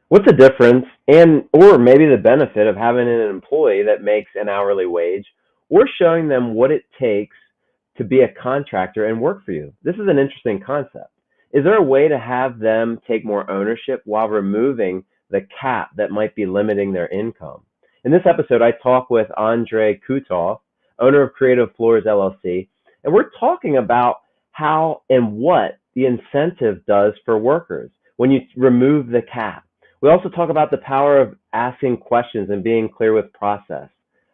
What's the difference and or maybe the benefit of having an employee that makes an hourly wage or showing them what it takes to be a contractor and work for you? This is an interesting concept. Is there a way to have them take more ownership while removing the cap that might be limiting their income? In this episode, I talk with Andrei Cutov, owner of Creative Floors LLC, and we're talking about how and what the incentive does for workers when you remove the cap. We also talk about the power of asking questions and being clear with process.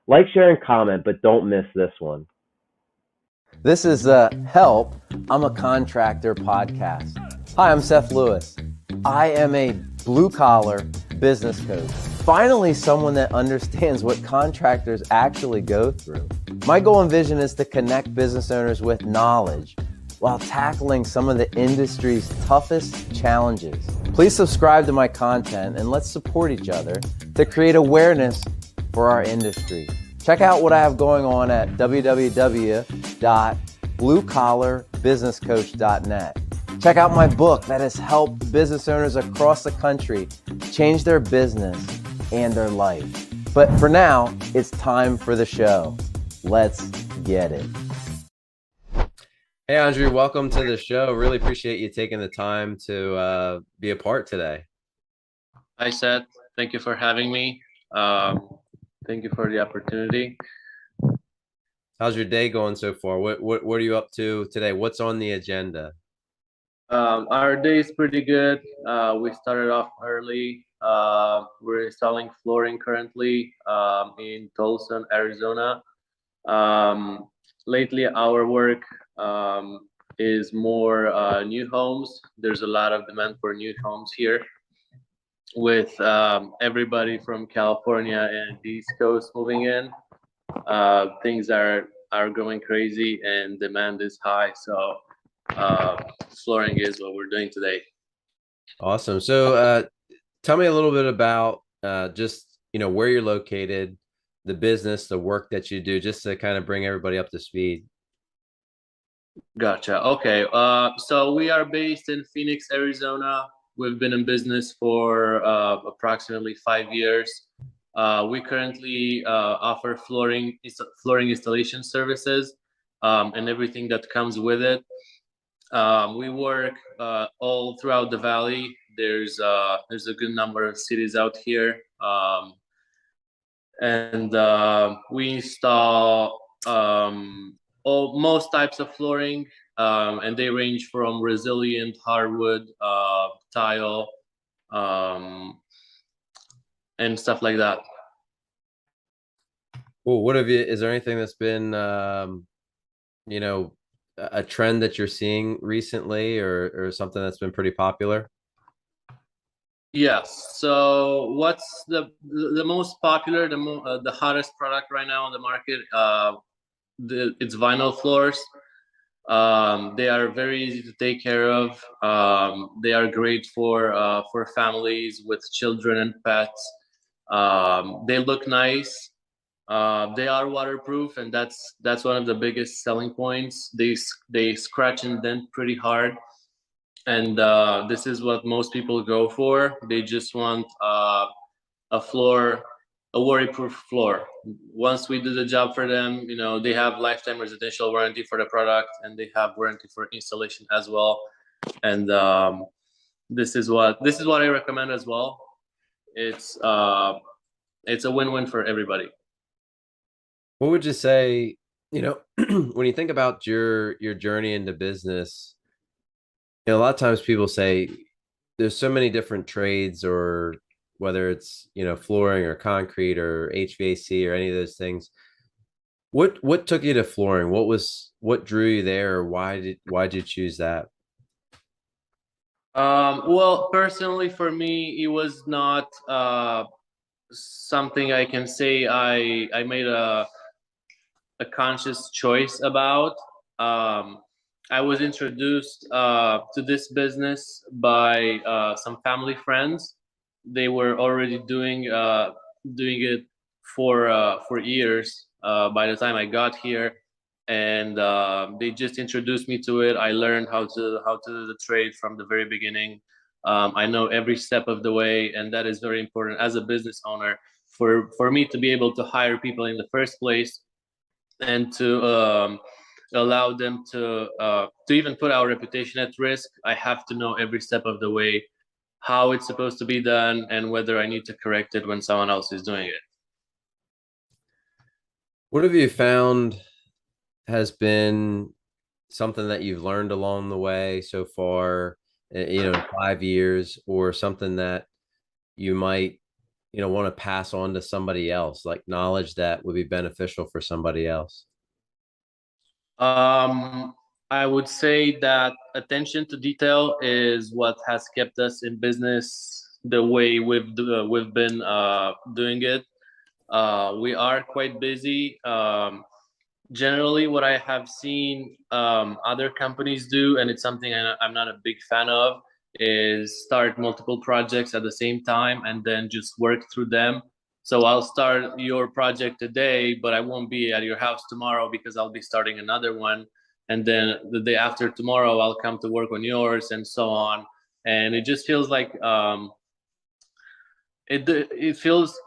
Like, share, and comment, but don't miss this one. This is Help, I'm a Contractor podcast. Hi, I'm Seth Lewis. I am a blue-collar business coach. Finally, someone that understands what contractors actually go through. My goal and vision is to connect business owners with knowledge while tackling some of the industry's toughest challenges. Please subscribe to my content and let's support each other to create awareness for our industry. Check out what I have going on at www.bluecollarbusinesscoach.net. Check out my book that has helped business owners across the country change their business and their life. But for now, it's time for the show. Let's get it. Hey, Andrew, welcome to the show. Really appreciate you taking the time to be a part today. Hi, Seth. Thank you for having me. Thank you for the opportunity. How's your day going so far? What are you up to today? What's on the agenda? Our day is pretty good. We started off early. We're installing flooring currently in Tucson, Arizona. Lately, our work is more new homes. There's a lot of demand for new homes here with everybody from California and the East Coast moving in. Things are going crazy and demand is high. So flooring is what we're doing today. Awesome. So tell me a little bit about just, where you're located, the business, the work that you do, just to kind of bring everybody up to speed. Gotcha. Okay. So we are based in Phoenix, Arizona. We've been in business for approximately 5 years. We currently offer flooring installation services and everything that comes with it. We work all throughout the valley. There's a good number of cities out here, and we install most types of flooring, and they range from resilient hardwood, tile, and stuff like that. Well, is there anything that's been, a trend that you're seeing recently or something that's been pretty popular? Yes. So what's the most popular, the hottest product right now on the market? It's vinyl floors. They are very easy to take care of. They are great for families with children and pets. They look nice. They are waterproof, and that's one of the biggest selling points. They scratch and dent pretty hard, and this is what most people go for. They just want a floor, a worry-proof floor. Once we do the job for them, they have lifetime residential warranty for the product, and they have warranty for installation as well. And this is what I recommend as well. It's a win-win for everybody. What would you say, when you think about your journey into business, a lot of times people say there's so many different trades, or whether it's, flooring or concrete or HVAC or any of those things. What took you to flooring? What drew you there? Or why'd you choose that? Well, personally, for me, it was not something I can say I made a conscious choice about. I was introduced to this business by some family friends. They were already doing it for years by the time I got here, and they just introduced me to it. I learned how to do the trade from the very beginning. I know every step of the way, and that is very important as a business owner for me to be able to hire people in the first place and to allow them to even put our reputation at risk. I have to know every step of the way how it's supposed to be done and whether I need to correct it when someone else is doing it. What have you found has been something that you've learned along the way so far, in 5 years, or something that you might, want to pass on to somebody else, like knowledge that would be beneficial for somebody else? I would say that attention to detail is what has kept us in business the way we've been doing it. We are quite busy. Generally, what I have seen other companies do, and it's something I'm not a big fan of, is start multiple projects at the same time and then just work through them. So I'll start your project today, but I won't be at your house tomorrow because I'll be starting another one. And then the day after tomorrow, I'll come to work on yours, and so on. And it just feels like it feels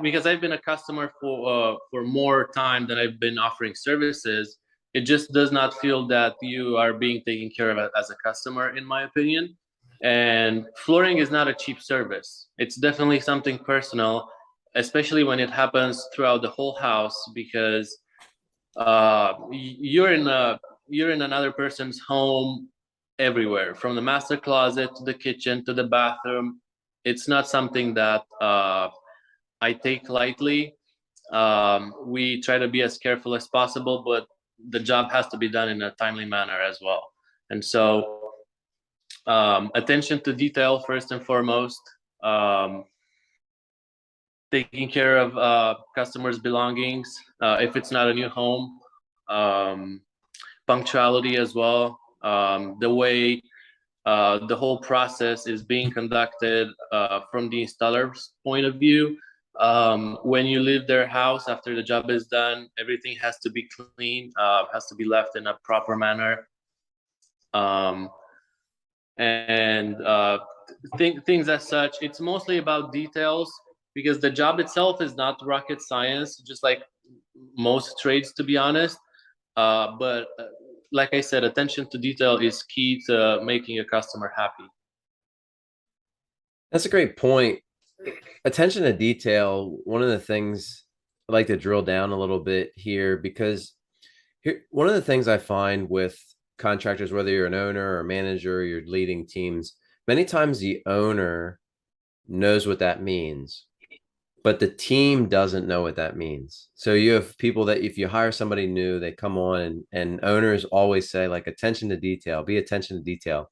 because I've been a customer for more time than I've been offering services. It just does not feel that you are being taken care of as a customer, in my opinion. And flooring is not a cheap service. It's definitely something personal, especially when it happens throughout the whole house, because you're in another person's home everywhere, from the master closet to the kitchen to the bathroom. It's not something that I take lightly. We try to be as careful as possible, but the job has to be done in a timely manner as well. And so attention to detail first and foremost, taking care of customers' belongings if it's not a new home, punctuality as well, the way the whole process is being conducted from the installer's point of view. When you leave their house after the job is done, everything has to be clean, has to be left in a proper manner. And things as such. It's mostly about details, because the job itself is not rocket science, just like most trades, to be honest. But like I said, attention to detail is key to making a customer happy. That's a great point. Attention to detail, one of the things I'd like to drill down a little bit here, because one of the things I find with contractors, whether you're an owner or a manager, or you're leading teams, many times the owner knows what that means, but the team doesn't know what that means. So you have people that if you hire somebody new, they come on, and owners always say, like, attention to detail, be attention to detail.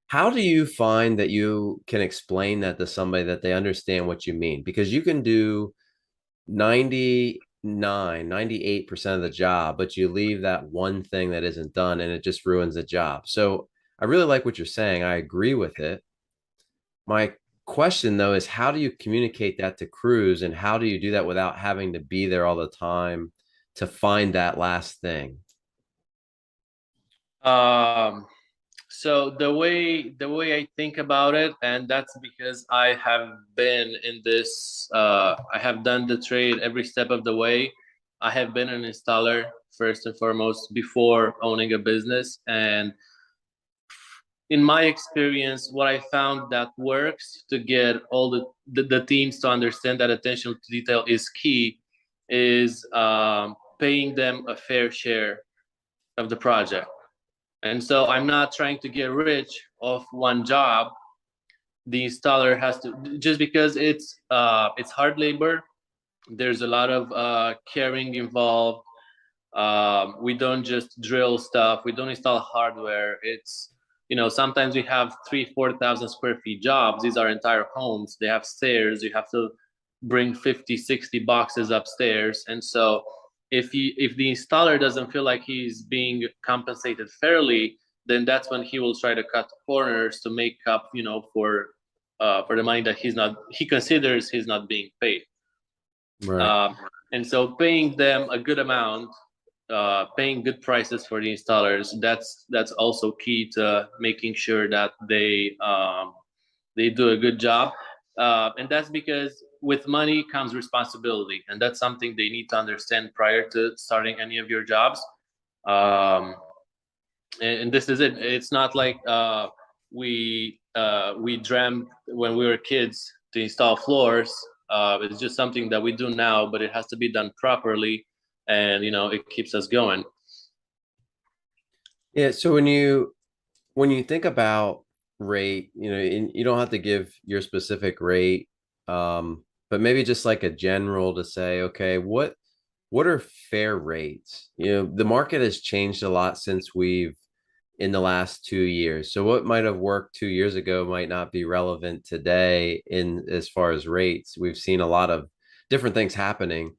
How do you find that you can explain that to somebody that they understand what you mean? Because you can do 98% of the job, but you leave that one thing that isn't done and it just ruins the job. So I really like what you're saying. I agree with it. My question though is, how do you communicate that to crews, and how do you do that without having to be there all the time to find that last thing? So the way I think about it, and that's because I have been in this, I have done the trade every step of the way. I have been an installer first and foremost before owning a business, and in my experience, what I found that works to get all the teams to understand that attention to detail is key is paying them a fair share of the project. And so I'm not trying to get rich off one job. The installer has to, just because it's hard labor. There's a lot of caring involved. We don't just drill stuff. We don't install hardware. It's, sometimes we have 3,000-4,000 square feet jobs. These are entire homes. They have stairs. You have to bring 50-60 boxes upstairs. And so if the installer doesn't feel like he's being compensated fairly, then that's when he will try to cut corners to make up, for the money that he considers he's not being paid. Right. And so paying them a good amount paying good prices for the installers. That's also key to making sure that they do a good job. And that's because with money comes responsibility, and that's something they need to understand prior to starting any of your jobs. And this is it. It's not like we dreamt when we were kids to install floors. It's just something that we do now, but it has to be done properly, and it keeps us going. Yeah. So when you think about rate, and you don't have to give your specific rate, but maybe just like a general to say, okay, what are fair rates? The market has changed a lot since we've in the last 2 years. So what might have worked 2 years ago might not be relevant today in as far as rates. We've seen a lot of different things happening.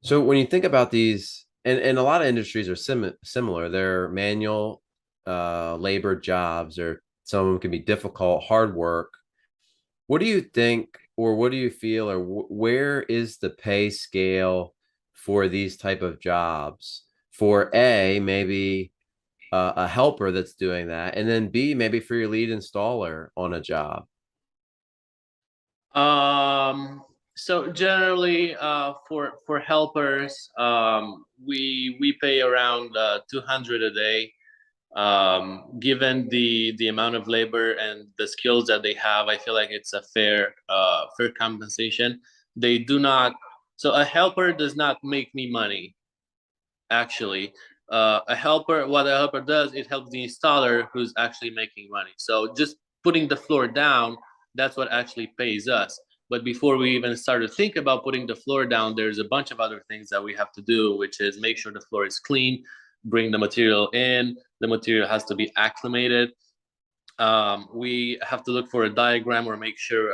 So when you think about these, and a lot of industries are similar, they're manual labor jobs, or some of them can be difficult, hard work. What do you think, or what do you feel, or where is the pay scale for these type of jobs? For A, maybe a helper that's doing that, and then B, maybe for your lead installer on a job. So generally, for helpers, we pay around 200 a day. Given the amount of labor and the skills that they have, I feel like it's a fair compensation. They do not. So a helper does not make me money. Actually, what a helper does, it helps the installer who's actually making money. So just putting the floor down, that's what actually pays us. But before we even start to think about putting the floor down, there's a bunch of other things that we have to do, which is make sure the floor is clean, bring the material in. The material has to be acclimated. We have to look for a diagram or make sure,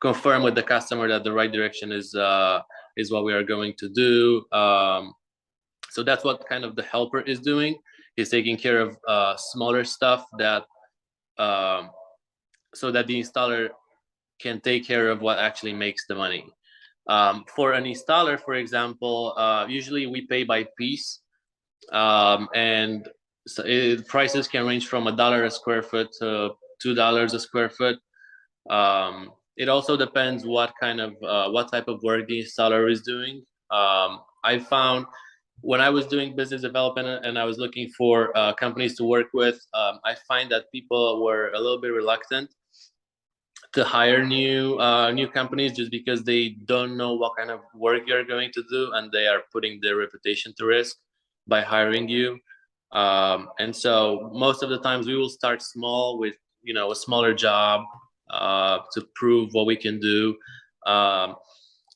confirm with the customer that the right direction is what we are going to do. So that's what kind of the helper is doing. He's taking care of smaller stuff that so that the installer can take care of what actually makes the money. For an installer, for example, usually we pay by piece, and so prices can range from $1 a square foot to $2 a square foot. It also depends what type of work the installer is doing. I found when I was doing business development and I was looking for companies to work with, I find that people were a little bit reluctant to hire new companies just because they don't know what kind of work you're going to do, and they are putting their reputation to risk by hiring you. And so most of the times we will start small with a smaller job to prove what we can do.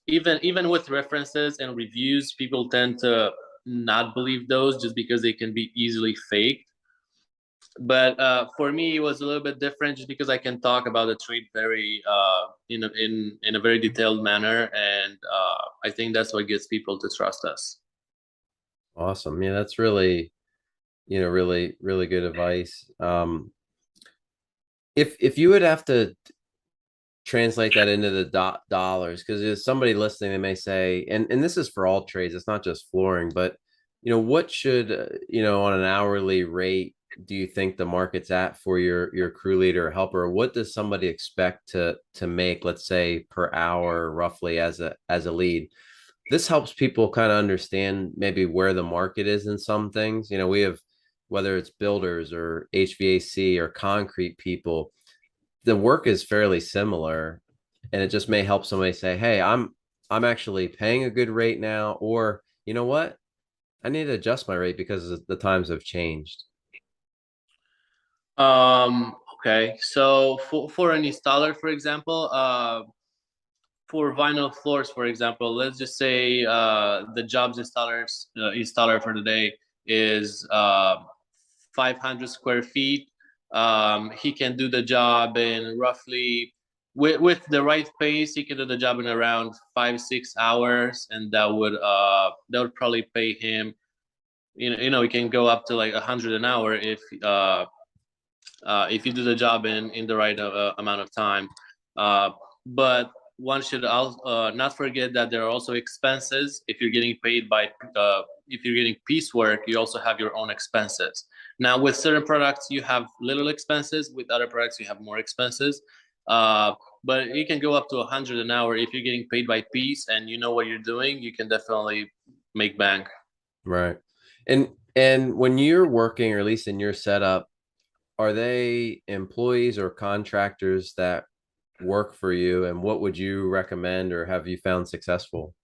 Even with references and reviews, people tend to not believe those just because they can be easily faked. But for me, it was a little bit different just because I can talk about the trade very in a very detailed manner, and I think that's what gets people to trust us. Awesome. Yeah, that's really, really, really good advice. If you would have to translate that into the dollars, because there's somebody listening, they may say, and this is for all trades, it's not just flooring, but what should on an hourly rate do you think the market's at for your crew leader or helper? What does somebody expect to make, let's say, per hour roughly as a lead? This helps people kind of understand maybe where the market is in some things. We have, whether it's builders or HVAC or concrete people, the work is fairly similar, and it just may help somebody say, hey, I'm actually paying a good rate now, or you know what, I need to adjust my rate because the times have changed. Okay, so for an installer, for example, for vinyl floors, for example, let's just say the jobs installer for the day is 500 square feet. He can do the job in roughly, with the right pace, he can do the job in around 5-6 hours, and that would probably pay him. He can go up to like 100 an hour if you do the job in the right amount of time. But one should not forget that there are also expenses. If you're getting paid by, if you're getting piecework, you also have your own expenses. Now, with certain products, you have little expenses. With other products, you have more expenses. But you can go up to 100 an hour if you're getting paid by piece and you know what you're doing. You can definitely make bank. Right. And when you're working, or at least in your setup, are they employees or contractors that work for you, and what would you recommend or have you found successful?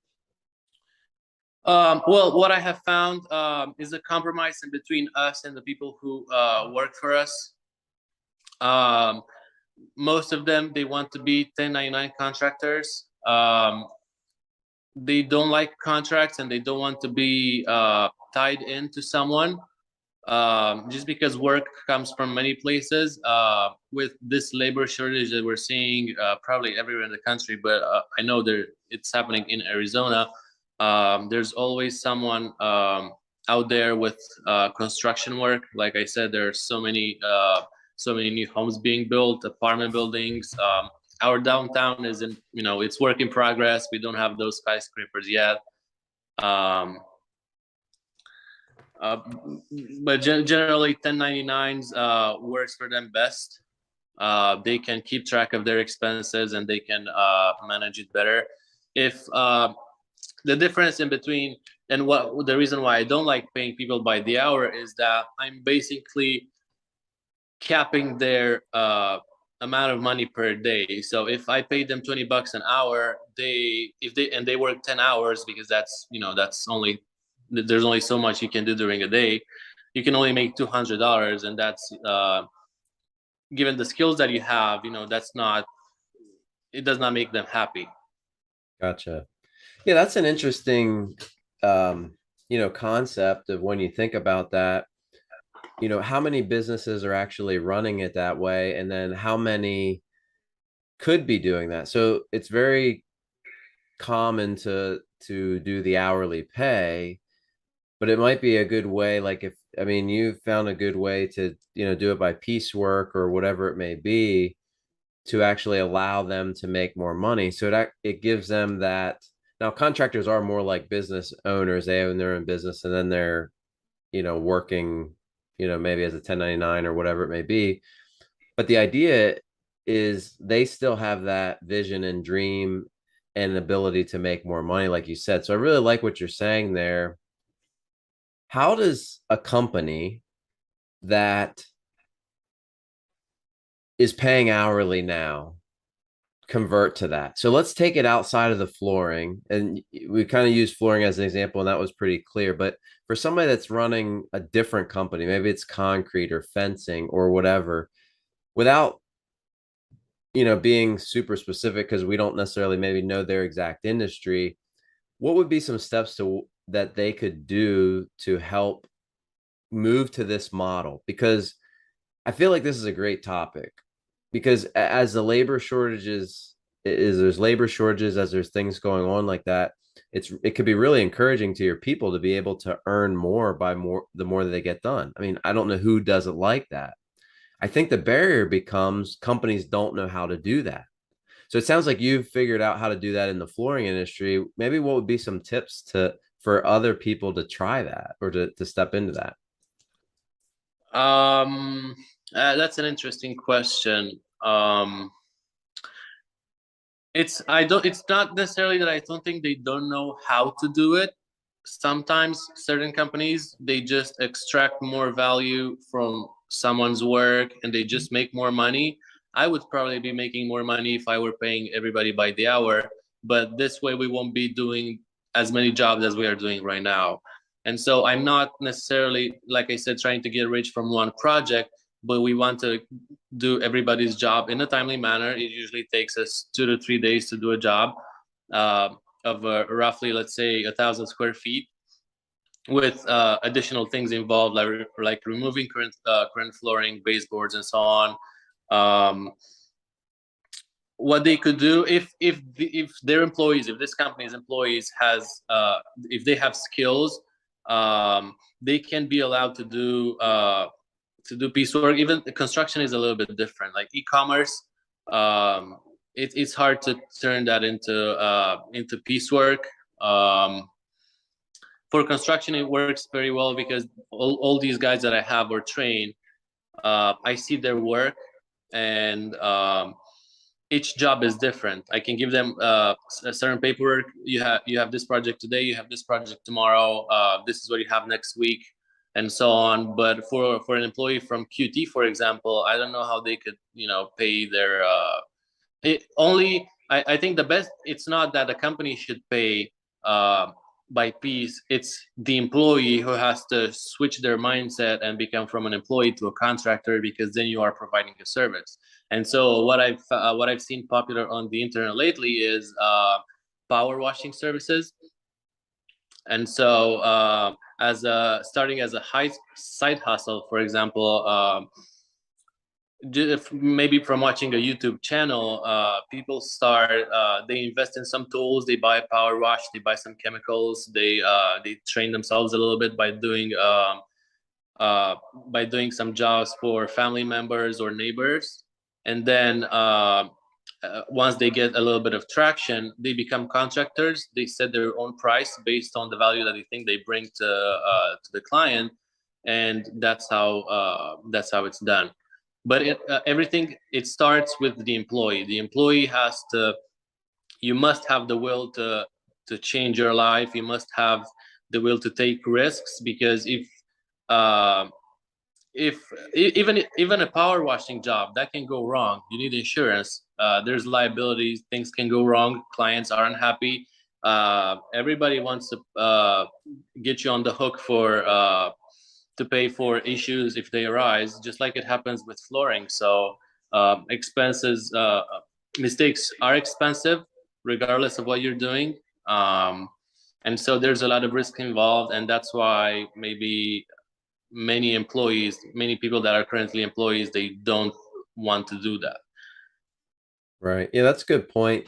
Well, what I have found is a compromise in between us and the people who work for us. Most of them, they want to be 1099 contractors. They don't like contracts and they don't want to be tied into someone. Just because work comes from many places. With this labor shortage that we're seeing probably everywhere in the country, but I know it's happening in Arizona. There's always someone out there with construction work. Like I said, there are so many new homes being built, apartment buildings. Our downtown is it's work in progress. We don't have those skyscrapers yet. But generally 1099s works for them best. They can keep track of their expenses and they can manage it better. If the difference in between, and what the reason why I don't like paying people by the hour is that I'm basically capping their amount of money per day. So if I pay them $20 an hour, they work 10 hours, because that's only, there's only so much you can do during a day. You can only make $200, and that's given the skills that you have, it does not make them happy. Gotcha. Yeah, that's an interesting concept of when you think about that, how many businesses are actually running it that way, and then how many could be doing that. So it's very common to do the hourly pay, but it might be a good way, like you found a good way to do it by piecework or whatever it may be, to actually allow them to make more money. So it gives them that. Now, contractors are more like business owners. They own their own business, and then they're working maybe as a 1099 or whatever it may be. But the idea is they still have that vision and dream and ability to make more money, like you said. So I really like what you're saying there. How does a company that is paying hourly now convert to that? So let's take it outside of the flooring, and we kind of use flooring as an example, and that was pretty clear. But for somebody that's running a different company, maybe it's concrete or fencing or whatever, without being super specific, because we don't necessarily maybe know their exact industry, what would be some steps that they could do to help move to this model? Because I feel like this is a great topic, because as the labor shortages there's labor shortages, as there's things going on like that, it could be really encouraging to your people to be able to earn more the more that they get done. I mean, I don't know who doesn't like that. I think the barrier becomes companies don't know how to do that. So it sounds like you've figured out how to do that in the flooring industry. Maybe what would be some tips for other people to try that, or to step into that? That's an interesting question. It's not necessarily that I don't think they don't know how to do it. Sometimes certain companies, they just extract more value from someone's work and they just make more money. I would probably be making more money if I were paying everybody by the hour, but this way we won't be doing as many jobs as we are doing right now. And so I'm not necessarily, like I said, trying to get rich from one project, but we want to do everybody's job in a timely manner. It usually takes us 2 to 3 days to do a job of roughly, let's say, 1,000 square feet, with additional things involved, like removing current flooring, baseboards, and so on. What they could do, if their employees, if this company's employees if they have skills, they can be allowed to do piecework. Even the construction is a little bit different. Like e-commerce, it's hard to turn that into piecework. For construction, it works very well because all these guys that I have or train, I see their work, and each job is different. I can give them a certain paperwork. You have this project today, you have this project tomorrow, this is what you have next week, and so on. But for an employee from QT, for example, I don't know how they could, pay their I think the best, it's not that the company should pay by piece. It's the employee who has to switch their mindset and become from an employee to a contractor, because then you are providing a service. And so what I've seen popular on the internet lately is power washing services. And so starting as a high side hustle, for example, maybe from watching a YouTube channel, people start, they invest in some tools, they buy a power wash, they buy some chemicals, they train themselves a little bit by doing some jobs for family members or neighbors. And then once they get a little bit of traction, they become contractors. They set their own price based on the value that they think they bring to the client, and that's how it's done. But everything, it starts with the employee. The employee you must have the will to change your life. You must have the will to take risks, because even a power washing job, that can go wrong. You need insurance. There's liabilities. Things can go wrong. Clients are unhappy. Everybody wants to get you on the hook to pay for issues if they arise, just like it happens with flooring. So mistakes are expensive, regardless of what you're doing. And so there's a lot of risk involved, and that's why maybe many people that are currently employees, they don't want to do that. Right. Yeah, that's a good point.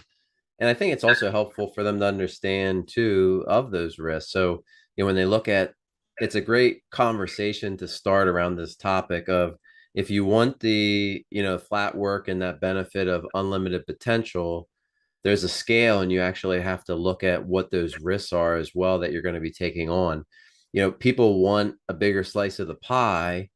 And I think it's also helpful for them to understand too of those risks. So, when they look at, it's a great conversation to start around this topic of, if you want the, flat work and that benefit of unlimited potential, there's a scale, and you actually have to look at what those risks are as well that you're going to be taking on. People want a bigger slice of the pie,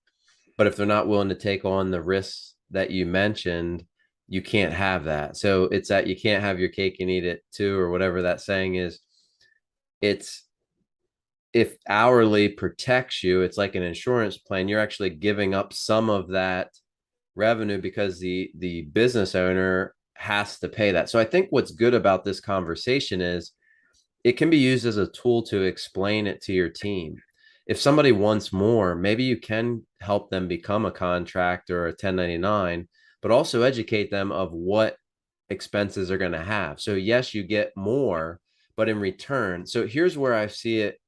but if they're not willing to take on the risks that you mentioned, you can't have that. So it's that you can't have your cake and eat it too, or whatever that saying is. It's, if hourly protects you, it's like an insurance plan. You're actually giving up some of that revenue because the business owner has to pay that. So I think what's good about this conversation is it can be used as a tool to explain it to your team. If somebody wants more, maybe you can help them become a contractor or a 1099, but also educate them of what expenses are going to have. So yes, you get more, but in return, so here's where I see it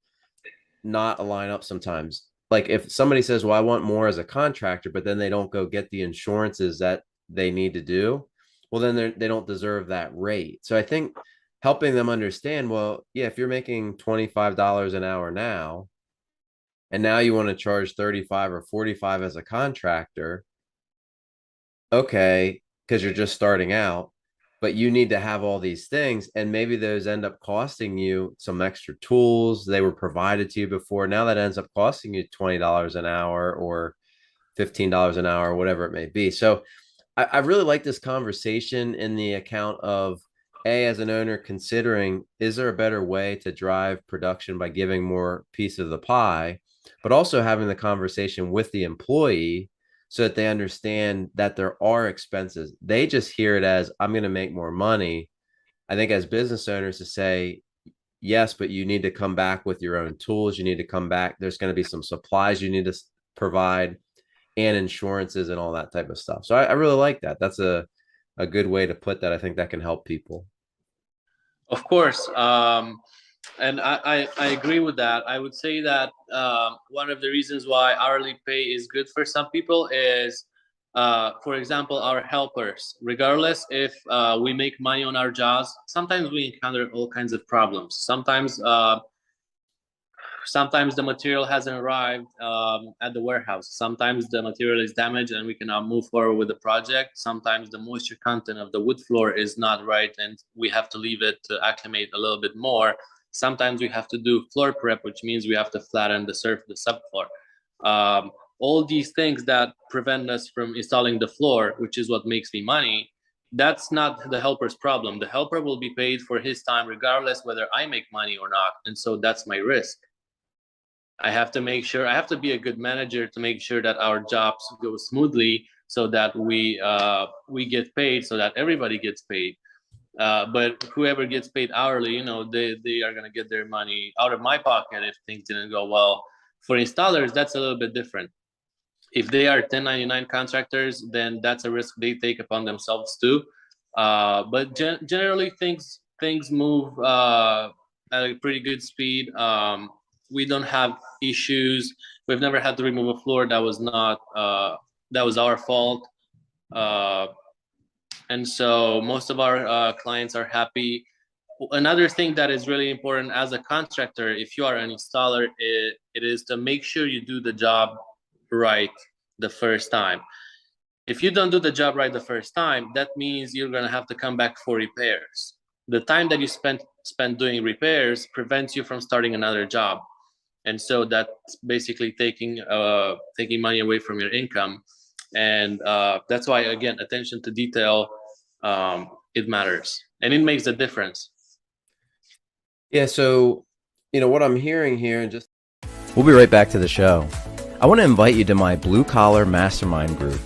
not align up sometimes. Like if somebody says, well, I want more as a contractor, but then they don't go get the insurances that they need to do, well, then they don't deserve that rate. So I think helping them understand, well, yeah, if you're making $25 an hour now, and now you want to charge 35 or 45 as a contractor, okay, because you're just starting out, but you need to have all these things, and maybe those end up costing you some extra tools. They were provided to you before. Now that ends up costing you $20 an hour or $15 an hour, whatever it may be. So I really like this conversation in the account of, as an owner, considering, is there a better way to drive production by giving more piece of the pie, but also having the conversation with the employee so that they understand that there are expenses. They just hear it as, I'm going to make more money. I think as business owners to say, yes, but you need to come back with your own tools. You need to come back. There's going to be some supplies you need to provide, and insurances and all that type of stuff. So I really like that. That's a good way to put that. I think that can help people. Of course. And I agree with that. I would say that one of the reasons why hourly pay is good for some people is, for example, our helpers. Regardless if we make money on our jobs, sometimes we encounter all kinds of problems. Sometimes sometimes the material hasn't arrived at the warehouse. Sometimes the material is damaged and we cannot move forward with the project. Sometimes the moisture content of the wood floor is not right and we have to leave it to acclimate a little bit more. Sometimes we have to do floor prep, which means we have to flatten the subfloor. All these things that prevent us from installing the floor, which is what makes me money, that's not the helper's problem. The helper will be paid for his time regardless whether I make money or not. And so that's my risk. I have to make sure, I have to be a good manager to make sure that our jobs go smoothly so that we get paid, so that everybody gets paid. But whoever gets paid hourly, you know, they are going to get their money out of my pocket if things didn't go well. For installers, that's a little bit different. If they are 1099 contractors, then that's a risk they take upon themselves too. But generally, things move at a pretty good speed. We don't have issues. We've never had to remove a floor that was not that was our fault. And so most of our clients are happy. Another thing that is really important as a contractor, if you are an installer, it is to make sure you do the job right the first time. If you don't do the job right the first time, that means you're going to have to come back for repairs. The time that you spend doing repairs prevents you from starting another job. And so that's basically taking money away from your income. And that's why, again, attention to detail, it matters and it makes a difference. Yeah. So, what I'm hearing here, and just we'll be right back to the show. I want to invite you to my Blue Collar Mastermind group.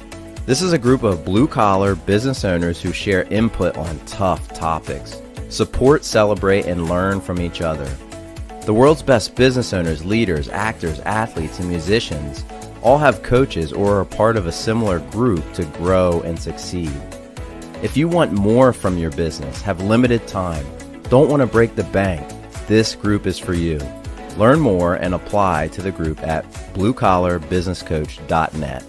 This is a group of blue-collar business owners who share input on tough topics, support, celebrate, and learn from each other. The world's best business owners, leaders, actors, athletes, and musicians all have coaches or are part of a similar group to grow and succeed. If you want more from your business, have limited time, don't want to break the bank, this group is for you. Learn more and apply to the group at bluecollarbusinesscoach.net.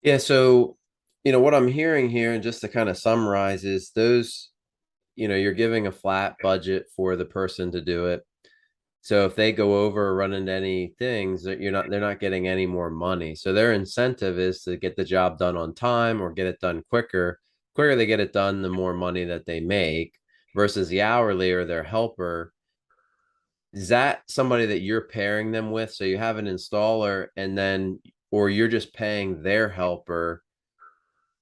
Yeah, so, what I'm hearing here, and just to kind of summarize, is those, you're giving a flat budget for the person to do it. So if they go over or run into any things, that they're not getting any more money. So their incentive is to get the job done on time or get it done quicker. Quicker they get it done, the more money that they make, versus the hourly or their helper. Is that somebody that you're pairing them with? So you have an installer or you're just paying their helper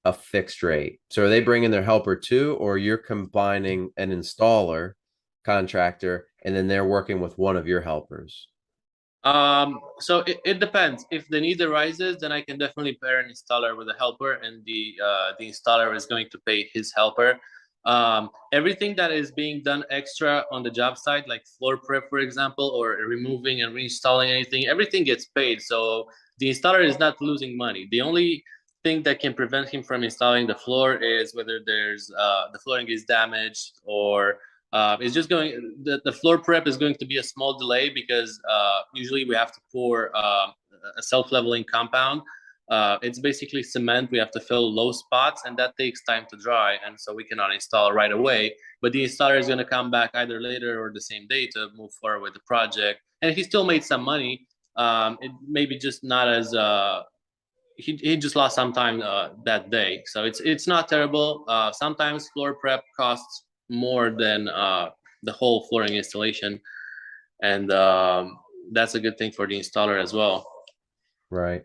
a fixed rate. So are they bringing their helper too, or you're combining an installer contractor and then they're working with one of your helpers? So it depends. If the need arises, then I can definitely pair an installer with a helper, and the installer is going to pay his helper. Everything that is being done extra on the job site, like floor prep, for example, or removing and reinstalling anything, everything gets paid. So the installer is not losing money. The only thing that can prevent him from installing the floor is whether there's the flooring is damaged, or it's just the floor prep is going to be a small delay because usually we have to pour a self-leveling compound. It's basically cement. We have to fill low spots, and that takes time to dry, and so we cannot install right away. But the installer is going to come back either later or the same day to move forward with the project, and he still made some money. It may be just not as he just lost some time that day, so it's not terrible. Sometimes floor prep costs more than the whole flooring installation, and that's a good thing for the installer as well. Right.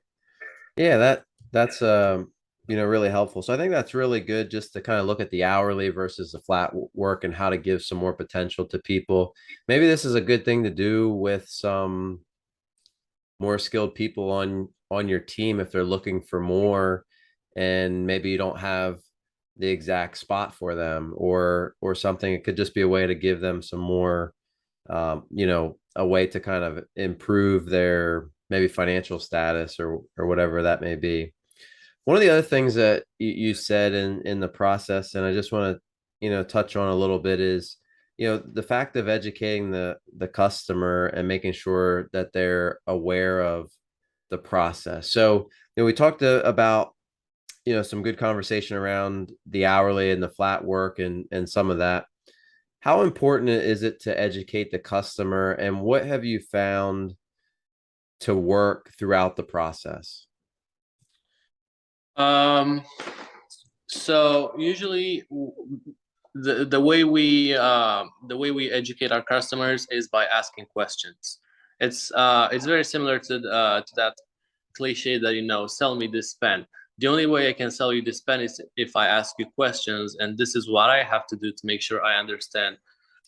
Yeah, that's really helpful. So I think that's really good, just to kind of look at the hourly versus the flat work and how to give some more potential to people. Maybe this is a good thing to do with some more skilled people on your team if they're looking for more, and maybe you don't have the exact spot for them or something. It could just be a way to give them some more, a way to kind of improve their maybe financial status or whatever that may be. One of the other things that you said in the process, and I just want to, touch on a little bit, is, the fact of educating the customer and making sure that they're aware of the process. So, we talked about, some good conversation around the hourly and the flat work and some of that. how important is it to educate the customer, and what have you found to work throughout the process? So usually the way we educate our customers is by asking questions. It's very similar to that cliche that, you know, sell me this pen. The only way I can sell you this pen is if I ask you questions, and this is what I have to do to make sure I understand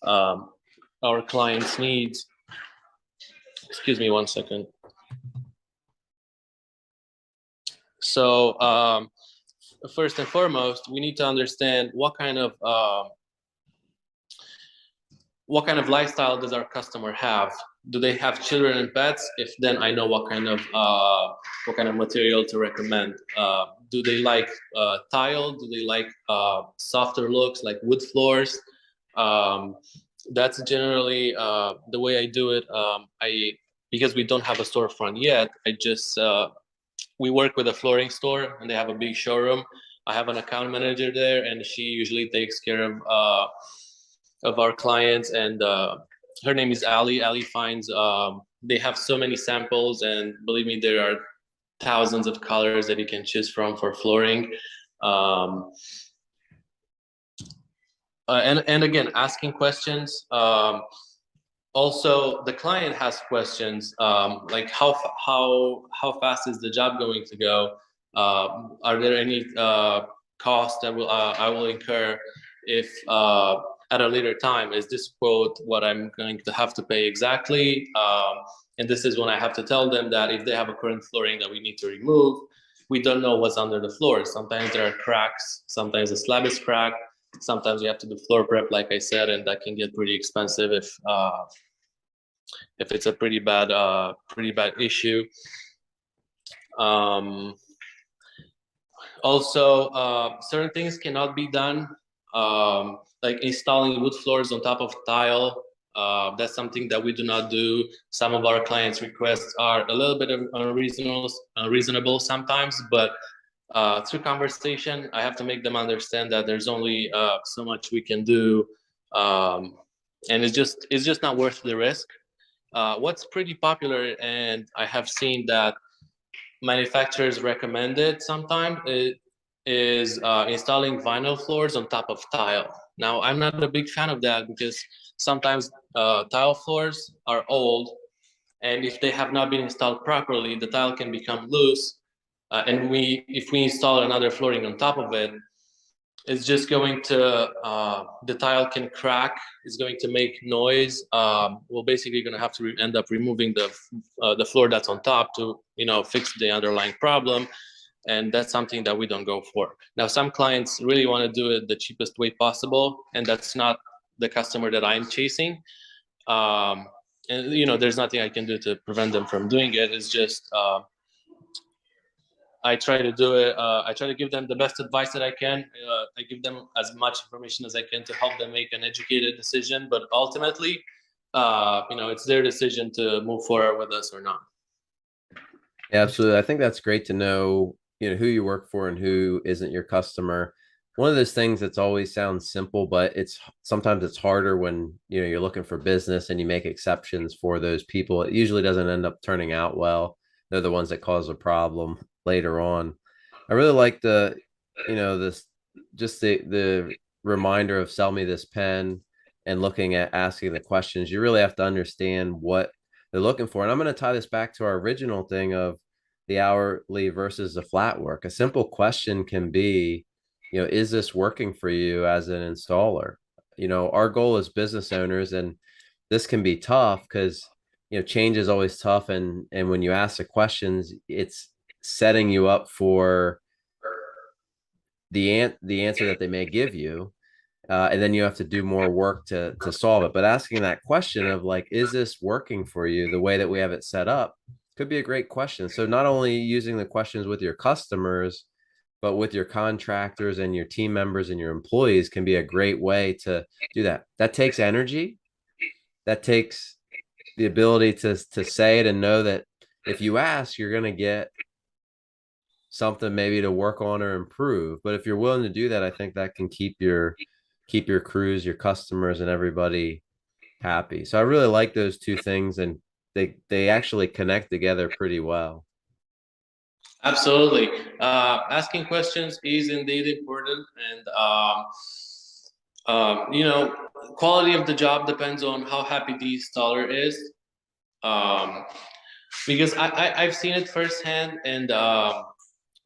our clients' needs. Excuse me one second. So first and foremost, we need to understand what kind of lifestyle does our customer have. Do they have children and pets? If then I know what kind of material to recommend. Do they like tile? Do they like softer looks like wood floors? That's generally the way I do it. Because we don't have a storefront yet, we work with a flooring store, and they have a big showroom. I have an account manager there, and she usually takes care of our clients. And her name is Ali. Ali finds they have so many samples, and believe me, there are thousands of colors that you can choose from for flooring. And again, asking questions. Also, the client has questions like how fast is the job going to go? Are there any costs that I will incur if at a later time? Is this quote what I'm going to have to pay exactly? And this is when I have to tell them that if they have a current flooring that we need to remove, we don't know what's under the floor. Sometimes there are cracks. Sometimes the slab is cracked. Sometimes you have to do floor prep, like I said, and that can get pretty expensive if it's a pretty bad issue. Also, certain things cannot be done, like installing wood floors on top of tile. That's something that we do not do. Some of our clients' requests are a little bit unreasonable sometimes, but through conversation, I have to make them understand that there's only so much we can do, and it's just not worth the risk. What's pretty popular, and I have seen that manufacturers recommend it sometimes, is installing vinyl floors on top of tile. Now, I'm not a big fan of that because sometimes tile floors are old, and if they have not been installed properly, the tile can become loose. And if we install another flooring on top of it, it's just going to the tile can crack. It's going to make noise. We're basically going to have to end up removing the floor that's on top to fix the underlying problem, and that's something that we don't go for. Now, some clients really want to do it the cheapest way possible, and that's not the customer that I'm chasing. And there's nothing I can do to prevent them from doing it. It's just I try to do it. I try to give them the best advice that I can. I give them as much information as I can to help them make an educated decision. But ultimately, it's their decision to move forward with us or not. Yeah, absolutely. I think that's great to know, who you work for and who isn't your customer. One of those things that's always sounds simple, but sometimes it's harder when, you're looking for business and you make exceptions for those people. It usually doesn't end up turning out well. They're the ones that cause a problem later on. I really like the reminder of sell me this pen and looking at asking the questions. You really have to understand what they're looking for. And I'm going to tie this back to our original thing of the hourly versus the flat work. A simple question can be, is this working for you as an installer? Our goal as business owners, and this can be tough because change is always tough, and when you ask the questions, it's setting you up for the answer that they may give you, and then you have to do more work to solve it. But asking that question of like, is this working for you the way that we have it set up, could be a great question. So not only using the questions with your customers, but with your contractors and your team members and your employees can be a great way to do that. That takes energy. That takes the ability to say it and know that if you ask, you're going to get something maybe to work on or improve. But if you're willing to do that, I think that can keep your keep your crews, your customers, and everybody happy. So I really like those two things, and they actually connect together pretty well. Absolutely. Asking questions is indeed important, and you know, quality of the job depends on how happy the installer is. Um, because I've seen it firsthand, and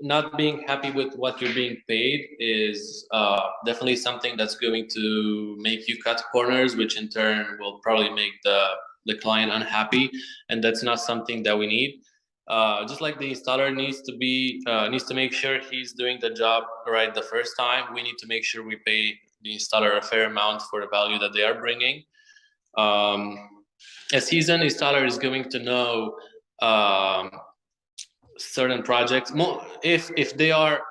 not being happy with what you're being paid is definitely something that's going to make you cut corners, which in turn will probably make the client unhappy, and that's not something that we need. Just like the installer needs to make sure he's doing the job right the first time, we need to make sure we pay the installer a fair amount for the value that they are bringing. Um, a seasoned installer is going to know um, certain projects. If they are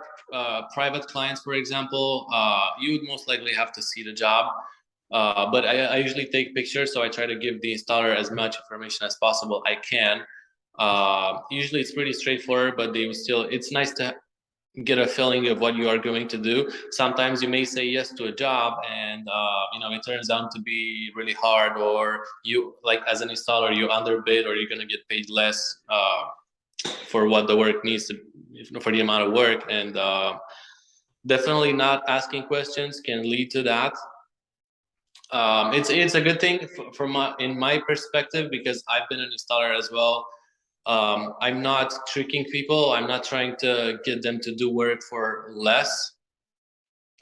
private clients, for example, you would most likely have to see the job. But I usually take pictures, so I try to give the installer as much information as possible I can. Usually it's pretty straightforward, but they still, it's nice to get a feeling of what you are going to do. Sometimes you may say yes to a job, and you know, it turns out to be really hard, or you, like as an installer, you underbid, or you're going to get paid less for what the work needs to, for the amount of work. And definitely not asking questions can lead to that. It's a good thing from in my perspective, because I've been an installer as well. I'm not tricking people. I'm not trying to get them to do work for less.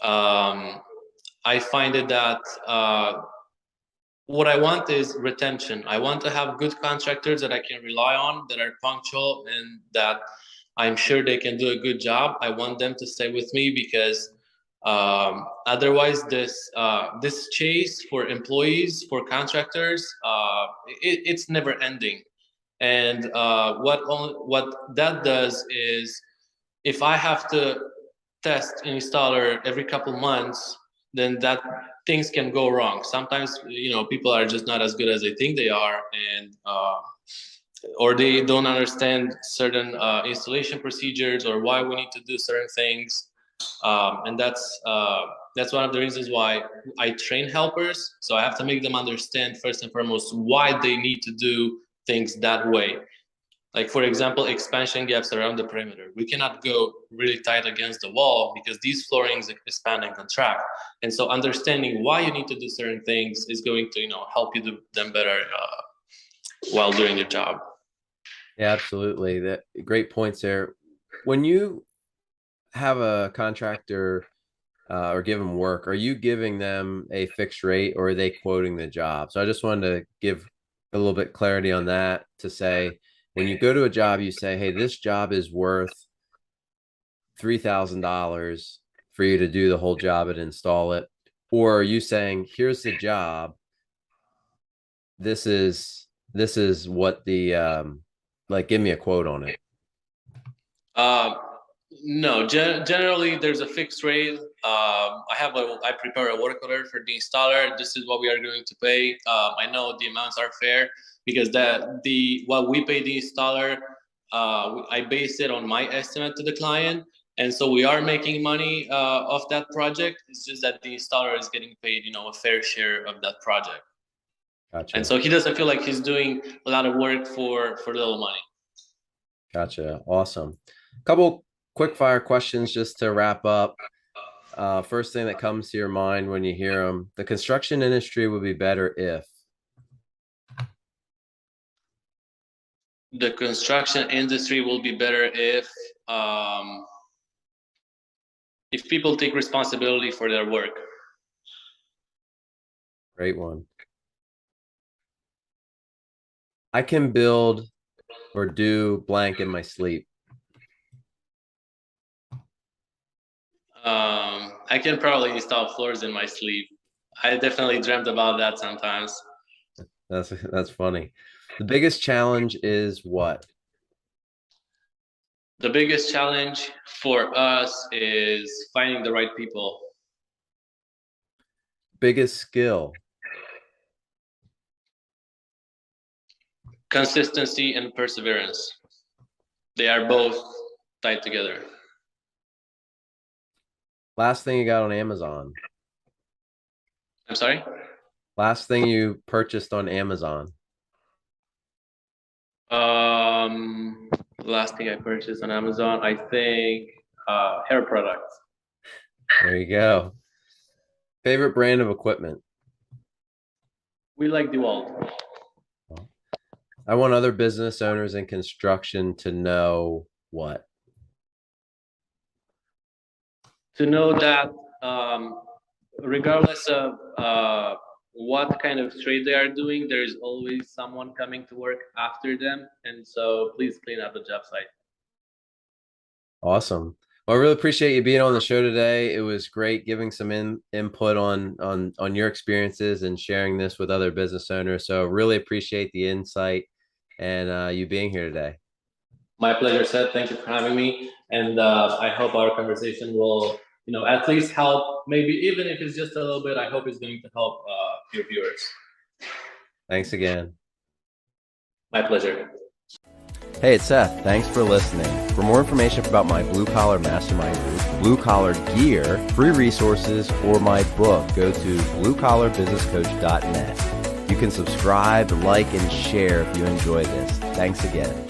I find it that what I want is retention. I want to have good contractors that I can rely on, that are punctual, and that I'm sure they can do a good job. I want them to stay with me, because otherwise this chase for employees, for contractors, it's never ending. And what that does is, if I have to test an installer every couple months, then that things can go wrong. Sometimes, you know, people are just not as good as they think they are, and or they don't understand certain installation procedures, or why we need to do certain things. And that's one of the reasons why I train helpers. So I have to make them understand first and foremost why they need to do things that way. Like, for example, expansion gaps around the perimeter. We cannot go really tight against the wall, because these floorings expand and contract. And so understanding why you need to do certain things is going to, you know, help you do them better while doing your job. Yeah, absolutely. That great points there. When you have a contractor or give them work, are you giving them a fixed rate, or are they quoting the job? So I just wanted to give a little bit clarity on that, to say, when you go to a job, you say, hey, this job is worth $3,000 for you to do the whole job and install it. Or are you saying, here's the job, this is what the like, give me a quote on it? No, generally there's a fixed rate. I prepare a work order for the installer. This is what we are going to pay. I know the amounts are fair, because what we pay the installer, I base it on my estimate to the client, and so we are making money off that project. It's just that the installer is getting paid, you know, a fair share of that project. Gotcha. And so he doesn't feel like he's doing a lot of work for little money. Gotcha. Awesome. Couple quick fire questions just to wrap up. First thing that comes to your mind when you hear them: the construction industry would be better if. The construction industry will be better if people take responsibility for their work. Great one. I can build or do blank in my sleep. I can probably install floors in my sleep. I definitely dreamt about that sometimes. That's funny. The biggest challenge is what? The biggest challenge for us is finding the right people. Biggest skill? Consistency and perseverance. They are both tied together. Last thing you got on Amazon? I'm sorry? Last thing you purchased on Amazon. Last thing I purchased on Amazon, I think hair products. There you go. Favorite brand of equipment? We like DeWalt. I want other business owners in construction to know what? To know that regardless of what kind of trade they are doing, there is always someone coming to work after them. And so please clean up the job site. Awesome. Well, I really appreciate you being on the show today. It was great giving some input on your experiences and sharing this with other business owners. So really appreciate the insight and you being here today. My pleasure, Seth. Thank you for having me. And I hope our conversation will, at least help, maybe even if it's just a little bit, I hope it's going to help your viewers. Thanks again. My pleasure. Hey, it's Seth. Thanks for listening. For more information about my Blue Collar Mastermind group, Blue Collar Gear, free resources, or my book, go to bluecollarbusinesscoach.net. You can subscribe, like, and share if you enjoy this. Thanks again.